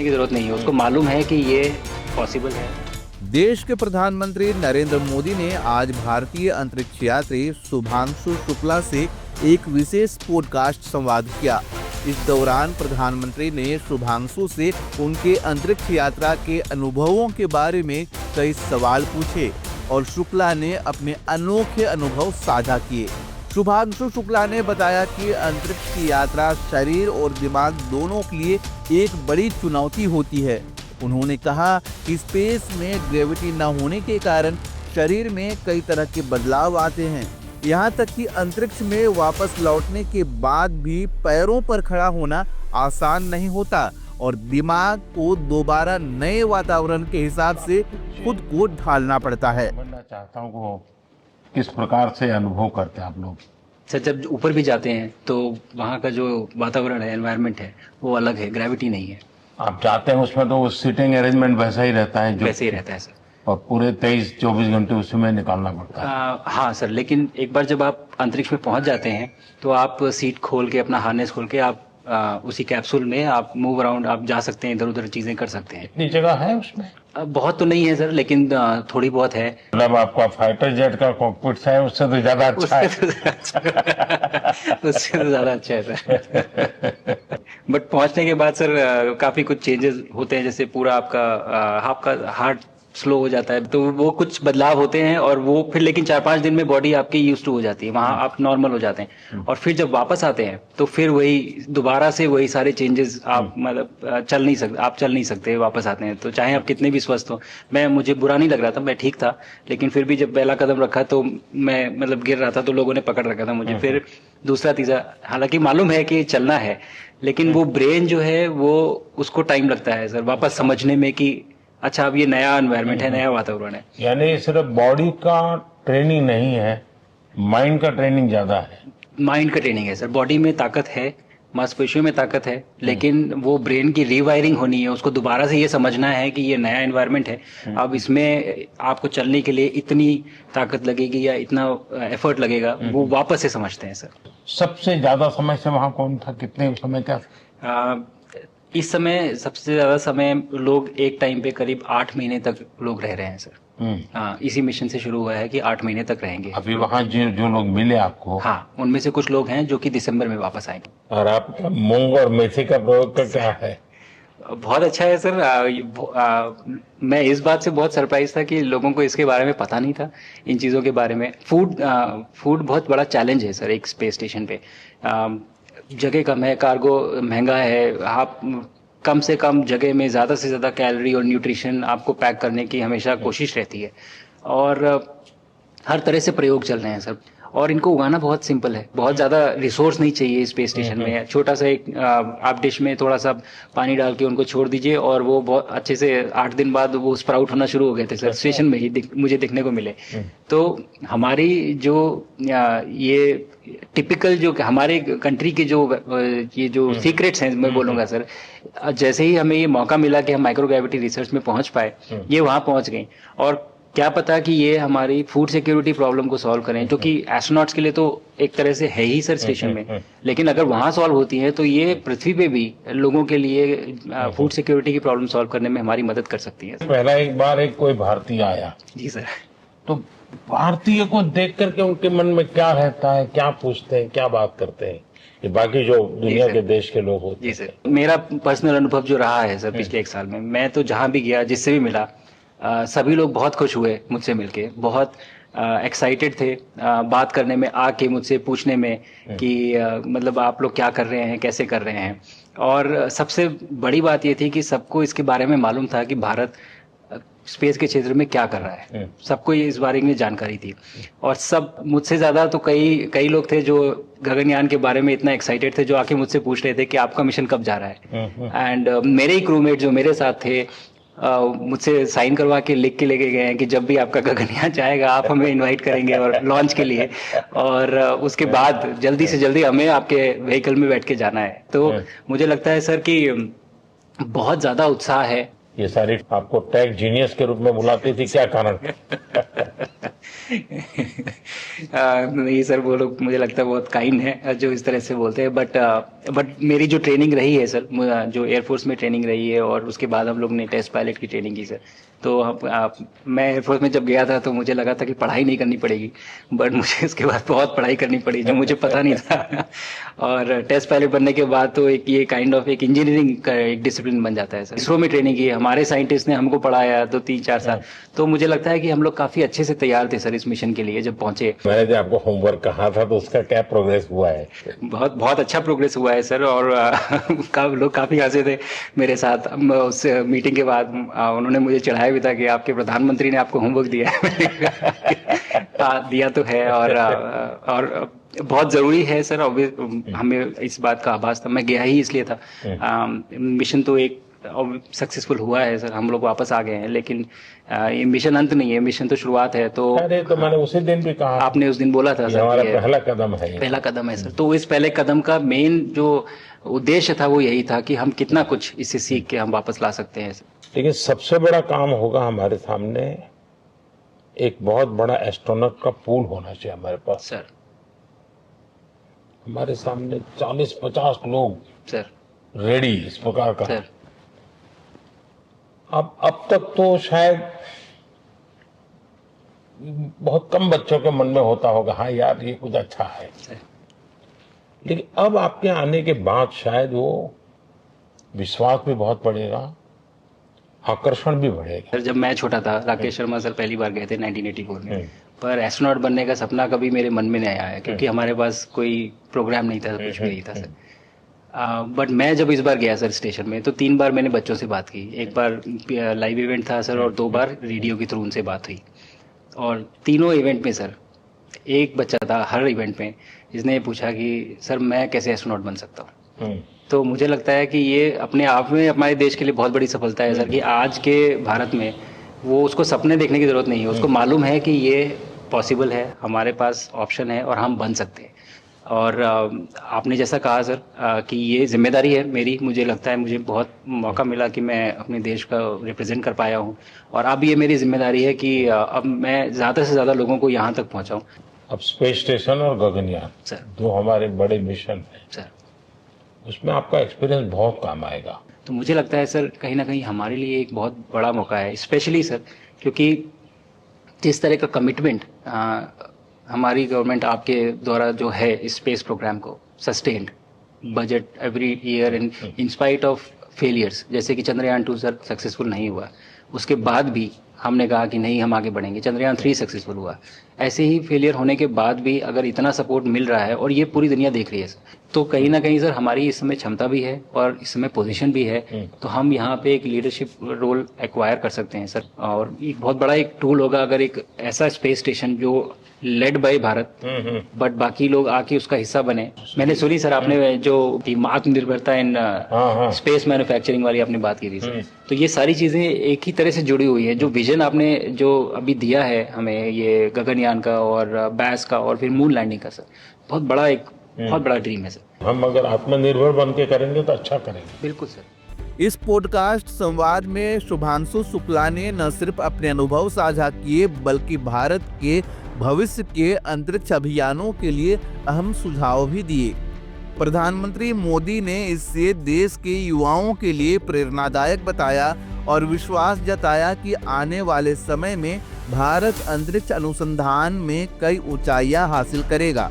सोचने की जरूरत नहीं है, उसको मालूम है कि ये पॉसिबल है। देश के प्रधानमंत्री नरेंद्र मोदी ने आज भारतीय अंतरिक्ष यात्री शुभांशु शुक्ला से एक विशेष पॉडकास्ट संवाद किया। इस दौरान प्रधानमंत्री ने शुभांशु से उनके अंतरिक्ष यात्रा के अनुभवों के बारे में कई सवाल पूछे और शुक्ला ने अपने अनोखे अनुभव साझा किए। शुभांशु शुक्ला ने बताया कि अंतरिक्ष की यात्रा शरीर और दिमाग दोनों के लिए एक बड़ी चुनौती होती है। उन्होंने कहा कि स्पेस में ग्रेविटी न होने के कारण शरीर में कई तरह के बदलाव आते हैं। यहाँ तक कि अंतरिक्ष में वापस लौटने के बाद भी पैरों पर खड़ा होना आसान नहीं होता और दिमाग को दोबारा नए वातावरण के हिसाब से खुद को ढालना पड़ता है। जानना चाहता हूँ वो किस प्रकार से अनुभव करते हैं आप लोग? सर, जब ऊपर भी जाते हैं तो वहाँ का जो वातावरण है, एनवायरनमेंट है, वो अलग है, ग्रेविटी नहीं है। आप जाते हैं उसमें तो सीटिंग अरेंजमेंट वैसा ही रहता है? वैसे ही रहता है सर। और पूरे 23-24 घंटे उसमें निकालना पड़ता है? हाँ सर, लेकिन एक बार जब आप अंतरिक्ष में पहुंच जाते हैं तो आप सीट खोल के, अपना हार्नेस खोल के आप उसी कैप्सूल में आप मूव अराउंड, आप जा सकते हैं, इधर उधर चीजें कर सकते हैं। इतनी जगह है उसमें? बहुत तो नहीं है सर, लेकिन थोड़ी बहुत है। मतलब आपका फाइटर जेट का कॉकपिट है, उससे तो ज्यादा अच्छा है। उससे तो ज्यादा अच्छा है सर। बट पहुंचने के बाद सर काफी कुछ चेंजेस होते हैं, जैसे पूरा आपका हार्ट स्लो हो जाता है, तो वो कुछ बदलाव होते हैं और वो फिर लेकिन 4-5 दिन में बॉडी आपकी यूज टू हो जाती है, वहां आप नॉर्मल हो जाते हैं। और फिर जब वापस आते हैं तो फिर वही दोबारा से वही सारे चेंजेस, आप मतलब चल नहीं सकते वापस आते हैं, तो चाहे आप कितने भी स्वस्थ हो। मुझे बुरा नहीं लग रहा था, मैं ठीक था, लेकिन फिर भी जब पहला कदम रखा तो मैं मतलब गिर रहा था, तो लोगों ने पकड़ रखा था मुझे। फिर दूसरा तीसरा, हालांकि मालूम है कि चलना है, लेकिन वो ब्रेन जो है वो उसको टाइम लगता है सर वापस समझने में कि अच्छा अब ये नया एनवायरनमेंट है, नया वातावरण है। यानी सिर्फ बॉडी का ट्रेनिंग नहीं है, माइंड का ट्रेनिंग ज्यादा है? माइंड का ट्रेनिंग है सर। बॉडी में ताकत है, मांसपेशियों में ताकत है, लेकिन वो ब्रेन की रीवायरिंग होनी है, उसको दोबारा से ये समझना है कि ये नया एनवायरनमेंट है। अब इसमें आपको चलने के लिए इतनी ताकत लगेगी या इतना एफर्ट लगेगा, वो वापस से समझते हैं सर। सबसे ज्यादा समय से वहां कौन था? कितने समय का? इस समय सबसे ज्यादा समय लोग एक टाइम पे करीब 8 महीने तक लोग रह रहे हैं सर। हाँ, इसी मिशन से शुरू हुआ है कि 8 महीने तक रहेंगे। अभी वहाँ जो लोग मिले आपको? हाँ, उनमें से कुछ लोग हैं जो कि दिसंबर में वापस आएंगे। और आपका मूंग और मेथी का प्रयोग का क्या है? बहुत अच्छा है सर। मैं इस बात से बहुत सरप्राइज था कि लोगों को इसके बारे में पता नहीं था, इन चीज़ों के बारे में। फूड बहुत बड़ा चैलेंज है सर एक स्पेस स्टेशन पे। जगह कम है, कार्गो महंगा है, आप कम से कम जगह में ज़्यादा से ज़्यादा कैलोरी और न्यूट्रिशन आपको पैक करने की हमेशा कोशिश रहती है, और हर तरह से प्रयोग चल रहे हैं सर। और इनको उगाना बहुत सिंपल है, बहुत ज़्यादा रिसोर्स नहीं चाहिए स्पेस स्टेशन में। छोटा सा एक आप डिश में थोड़ा सा पानी डाल के उनको छोड़ दीजिए और वो बहुत अच्छे से 8 दिन बाद वो स्प्राउट होना शुरू हो गए थे सर, स्टेशन में ही मुझे देखने को मिले। तो हमारी जो ये टिपिकल जो हमारे कंट्री के जो ये जो सीक्रेट्स हैं, मैं बोलूँगा सर, जैसे ही हमें ये मौका मिला कि हम माइक्रोग्रेविटी रिसर्च में पहुँच पाए, ये वहाँ पहुँच गई। और क्या पता कि ये हमारी फूड सिक्योरिटी प्रॉब्लम को सॉल्व करें, जो कि एस्ट्रोनॉट्स के लिए तो एक तरह से है ही सर स्टेशन में, लेकिन अगर वहाँ सॉल्व होती है तो ये पृथ्वी पे भी लोगों के लिए फूड सिक्योरिटी की प्रॉब्लम सॉल्व करने में हमारी मदद कर सकती है। पहला एक बार कोई भारतीय आया जी सर, तो भारतीय को देख करके उनके मन में क्या रहता है, क्या पूछते हैं, क्या बात करते हैं, ये बाकी जो दुनिया के देश के लोग होते हैं? जी सर, मेरा पर्सनल अनुभव जो रहा है सर पिछले 1 साल में, मैं तो जहाँ भी गया, जिससे भी मिला, सभी लोग बहुत खुश हुए मुझसे मिलके, बहुत एक्साइटेड थे बात करने में, आके मुझसे पूछने में कि मतलब आप लोग क्या कर रहे हैं, कैसे कर रहे हैं। और सबसे बड़ी बात ये थी कि सबको इसके बारे में मालूम था कि भारत स्पेस के क्षेत्र में क्या कर रहा है, सबको ये इस बारे में जानकारी थी। और सब मुझसे ज़्यादा तो कई लोग थे जो गगनयान के बारे में इतना एक्साइटेड थे, जो आके मुझसे पूछ रहे थे कि आपका मिशन कब जा रहा है। एंड मेरे ही क्रूमेट जो मेरे साथ थे, मुझसे साइन करवा के लिख के लेके गए हैं कि जब भी आपका गगनयान जाएगा आप हमें इनवाइट करेंगे और लॉन्च के लिए, और उसके बाद जल्दी से जल्दी हमें आपके व्हीकल में बैठ के जाना है। तो मुझे लगता है सर कि बहुत ज़्यादा उत्साह है ये सारी आपको टेक जीनियस के रूप में बुलाती थी, क्या कारण? नहीं सर, वो लोग मुझे लगता है बहुत काइंड है जो इस तरह से बोलते हैं, बट मेरी जो ट्रेनिंग रही है सर, जो एयरफोर्स में ट्रेनिंग रही है और उसके बाद हम लोग ने टेस्ट पायलट की ट्रेनिंग की सर। तो मैं एयरफोर्स में जब गया था तो मुझे लगा था कि पढ़ाई नहीं करनी पड़ेगी, बट मुझे इसके बाद बहुत पढ़ाई करनी पड़ी जो मुझे पता नहीं था। और टेस्ट पायलट बनने के बाद तो एक ये काइंड ऑफ एक इंजीनियरिंग का एक डिसिप्लिन बन जाता है सर। इसरो में ट्रेनिंग की, हमारे साइंटिस्ट ने हमको पढ़ाया 2-3-4 साल, तो मुझे लगता है कि हम लोग काफी अच्छे से तैयार थे सर इस मिशन के लिए जब पहुंचे। मैंने जो आपको होमवर्क कहा था तो उसका क्या प्रोग्रेस हुआ है? बहुत बहुत अच्छा प्रोग्रेस हुआ है सर, और लोग काफी हंसे थे मेरे साथ। उस मीटिंग के बाद उन्होंने मुझे चढ़ाया भी था कि आपके प्रधानमंत्री ने आपको होमवर्क दिया है। दिया तो है, और बहुत जरूरी है सर। हमें इस बात का आभास था, मैं गया ही इसलिए था। मिशन तो एक सक्सेसफुल हुआ है सर, हम लोग वापस आ गए हैं, लेकिन ये मिशन अंत नहीं है, मिशन तो शुरुआत है। तो अरे तो मैंने उसी दिन भी कहा, आपने उस दिन बोला था सर, हमारा पहला कदम है, पहला कदम है सर। तो इस पहले कदम का मेन जो उद्देश्य था वो यही था कि हम कितना कुछ इससे सीख के हम वापस ला सकते हैं। लेकिन सबसे बड़ा काम होगा हमारे सामने, एक बहुत बड़ा एस्ट्रोनॉट का पूल होना चाहिए हमारे पास सर। हमारे सामने 40-50 लोग सर रेडी इस प्रकार का सर। अब तक तो शायद बहुत कम बच्चों के मन में होता होगा, हाँ यार ये कुछ अच्छा है सर। लेकिन अब आपके आने के बाद शायद वो विश्वास भी बहुत बढ़ेगा, आकर्षण भी बढ़ेगा। सर जब मैं छोटा था, राकेश शर्मा सर पहली बार गए थे 1984 में, पर एस्ट्रोनॉट बनने का सपना कभी मेरे मन में नहीं आया, क्योंकि हमारे पास कोई प्रोग्राम नहीं था, कुछ भी नहीं था सर। बट मैं जब इस बार गया सर स्टेशन में, तो 3 बार मैंने बच्चों से बात की। एक बार लाइव इवेंट था सर, और 2 बार रेडियो के थ्रू उनसे बात हुई। और तीनों इवेंट में सर एक बच्चा था हर इवेंट में जिसने पूछा कि सर मैं कैसे एस्ट्रोनॉट बन सकता हूँ। तो मुझे लगता है कि ये अपने आप में हमारे देश के लिए बहुत बड़ी सफलता है सर, कि आज के भारत में वो उसको सपने देखने की जरूरत नहीं है, उसको मालूम है कि ये पॉसिबल है, हमारे पास ऑप्शन है और हम बन सकते हैं। और आपने जैसा कहा सर कि ये जिम्मेदारी है मेरी, मुझे लगता है मुझे बहुत मौका मिला कि मैं अपने देश का रिप्रेजेंट कर पाया हूँ, और अब ये मेरी जिम्मेदारी है कि अब मैं ज़्यादा से ज़्यादा लोगों को यहाँ तक पहुँचाऊँ। अब स्पेस स्टेशन और गगनयान सर, 2 हमारे बड़े मिशन हैं सर, उसमें आपका एक्सपीरियंस बहुत काम आएगा। तो मुझे लगता है सर कहीं ना कहीं हमारे लिए एक बहुत बड़ा मौका है, स्पेशली सर क्योंकि जिस तरह का कमिटमेंट हमारी गवर्नमेंट आपके द्वारा जो है इस स्पेस प्रोग्राम को, sustained budget every year in spite of failures, जैसे कि चंद्रयान 2 सर सक्सेसफुल नहीं हुआ, उसके बाद भी हमने कहा कि नहीं हम आगे बढ़ेंगे, चंद्रयान 3 सक्सेसफुल हुआ। ऐसे ही फेलियर होने के बाद भी अगर इतना सपोर्ट मिल रहा है और ये पूरी दुनिया देख रही है सर, तो कहीं ना कहीं सर हमारी इस समय क्षमता भी है और इस समय पोजीशन भी है, तो हम यहाँ पे एक लीडरशिप रोल एक्वायर कर सकते हैं सर। और एक बहुत बड़ा एक टूल होगा अगर एक ऐसा स्पेस स्टेशन जो लेड बाय भारत बट बाकी लोग आके उसका हिस्सा बने। मैंने सुनी सर आपने जो आत्मनिर्भरता इन स्पेस मैन्युफैक्चरिंग वाली आपने बात की थी सर, तो ये सारी चीजें एक ही तरह से जुड़ी हुई है। जो विजन आपने जो अभी दिया है हमें, ये गगनयान का और बैस का और फिर मून लैंडिंग का सर, बहुत बड़ा ड्रीम है सर। हम अगर आत्मनिर्भर बन के करेंगे तो अच्छा करेंगे। बिल्कुल सर। इस पॉडकास्ट संवाद में शुभांशु शुक्ला ने न सिर्फ अपने अनुभव साझा किए बल्कि भारत के भविष्य के अंतरिक्ष अभियानों के लिए अहम सुझाव भी दिए। प्रधानमंत्री मोदी ने इससे देश के युवाओं के लिए प्रेरणादायक बताया और विश्वास जताया कि आने वाले समय में भारत अंतरिक्ष अनुसंधान में कई ऊंचाइयां हासिल करेगा।